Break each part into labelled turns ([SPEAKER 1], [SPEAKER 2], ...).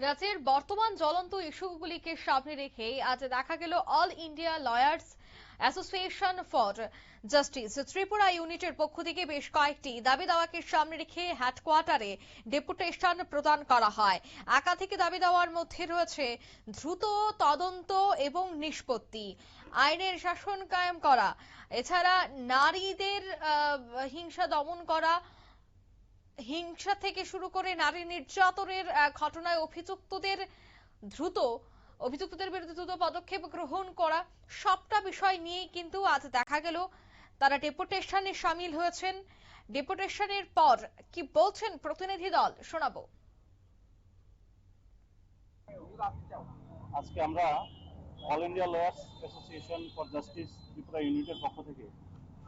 [SPEAKER 1] রাজ্যের বর্তমান জ্বলন্ত ইস্যুগুলিকে সামনে রেখে আজ দেখা গেল all India lawyers association for justice Tripura ইউনিটের পক্ষ থেকে বেশ কয়েকটি দাবি দাওয়াকে সামনে রেখে হেডকোয়ার্টারে ডেপুটেশন প্রদান করা হয়। একাধিক দাবি দাওয়ার মধ্যে রয়েছে দ্রুত তদন্ত এবং নিষ্পত্তি, আইনের শাসন কায়েম করা, এছাড়া নারীদের হিংসা দমন করা, হিংসা থেকে শুরু করে নারী নির্যাতনের ঘটনায় অভিযুক্তদের বিরুদ্ধে দ্রুত পদক্ষেপ গ্রহণ করা, সবটা বিষয় নিয়েই কিন্তু আজ দেখা গেল তারা ডেপুটেশনে সামিল হয়েছেন। ডেপুটেশনের পর কি বলছেন প্রতিনিধি দল, শোনাবো।
[SPEAKER 2] আজকে আমরা all India lawyers association for justice Tripura ইউনিটের পক্ষ থেকে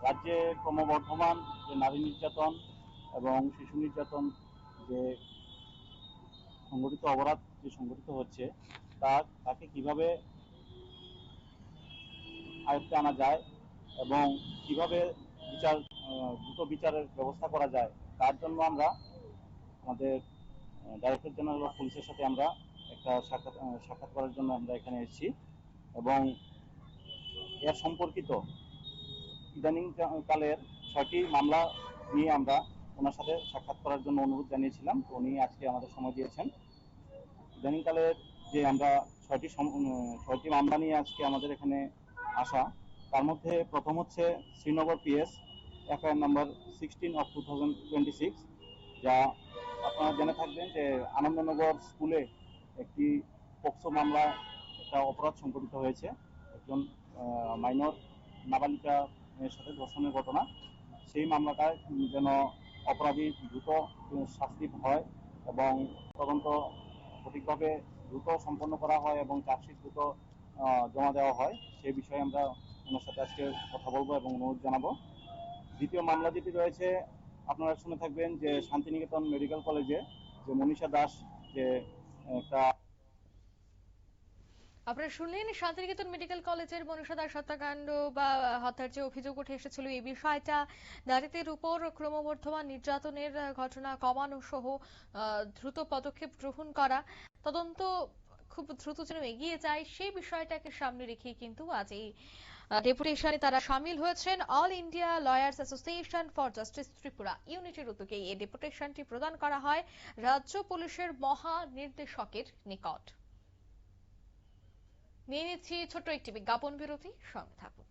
[SPEAKER 2] রাজ্যে ক্রমবর্ধমান যে নারী নির্যাতন এবং শিশু নির্যাতন যে সংগঠিত অপরাধ যে সংগঠিত হচ্ছে তাকে কিভাবে আয়ত্তে আনা যায় এবং কিভাবে দ্রুত বিচারের ব্যবস্থা করা যায়, তার জন্য আমরা আমাদের ডাইরেক্টর জেনারেল অফ পুলিশের সাথে আমরা একটা সাক্ষাৎ করার জন্য আমরা এখানে এসেছি এবং এর সম্পর্কিত ইদানিং কালের 6টি মামলা নিয়ে আমরা ওনার সাথে সাক্ষাৎ করার জন্য অনুরোধ জানিয়েছিলাম। তো উনি আজকে আমাদের সময় দিয়েছেন। ইদানিং কালের যে আমরা 6টি মামলা নিয়ে আজকে আমাদের এখানে আসা, তার মধ্যে প্রথম হচ্ছে শ্রীনগর পিএস এফআইআর নাম্বার 16/2026, যা আপনারা জেনে থাকবেন যে আনন্দনগর স্কুলে একটি পক্সো মামলা একটা অপরাধ সংঘটিত হয়েছে। একজন মাইনর নাবালিকা মেয়ের সাথে ধর্ষণের ঘটনা। সেই মামলাটায় যেন অপরাধী দ্রুত শাস্তি হয় এবং তদন্ত সঠিকভাবে দ্রুত সম্পন্ন করা হয় এবং চার্জশিট দ্রুত জমা দেওয়া হয়, সেই বিষয়ে আমরা ওনার সাথে আজকে কথা বলবো এবং অনুরোধ জানাবো। দ্বিতীয় মামলা যেটি রয়েছে, আপনারা শুনে থাকবেন যে শান্তিনিকেতন মেডিকেল কলেজে যে মনীষা দাস যে একটা
[SPEAKER 1] আপনারা শুনলেন শান্তিনিকেতন মেডিকেল কলেজের মনীষা দাস হত্যাকাণ্ড বা হত্যার যে অভিযোগ উঠে এসেছিল, এই বিষয়টা নারীদের উপর ক্রমবর্ধমান নির্যাতনের ঘটনা কমানো সহ দ্রুত পদক্ষেপ গ্রহণ করা, তদন্ত খুব দ্রুত যেন এগিয়ে যায়, সেই বিষয়টাকে সামনে রেখে কিন্তু আজ এই ডেপুটেশনে তারা সামিল হয়েছেন। All India lawyers association for justice Tripura ইউনিটের উদ্যোগে এই ডেপুটেশনটি প্রদান করা হয় রাজ্য পুলিশের মহানির্দেশকের নিকট। নিয়ে নিচ্ছি ছোট্ট একটি বিজ্ঞাপন বিরতি, সঙ্গে থাকুন।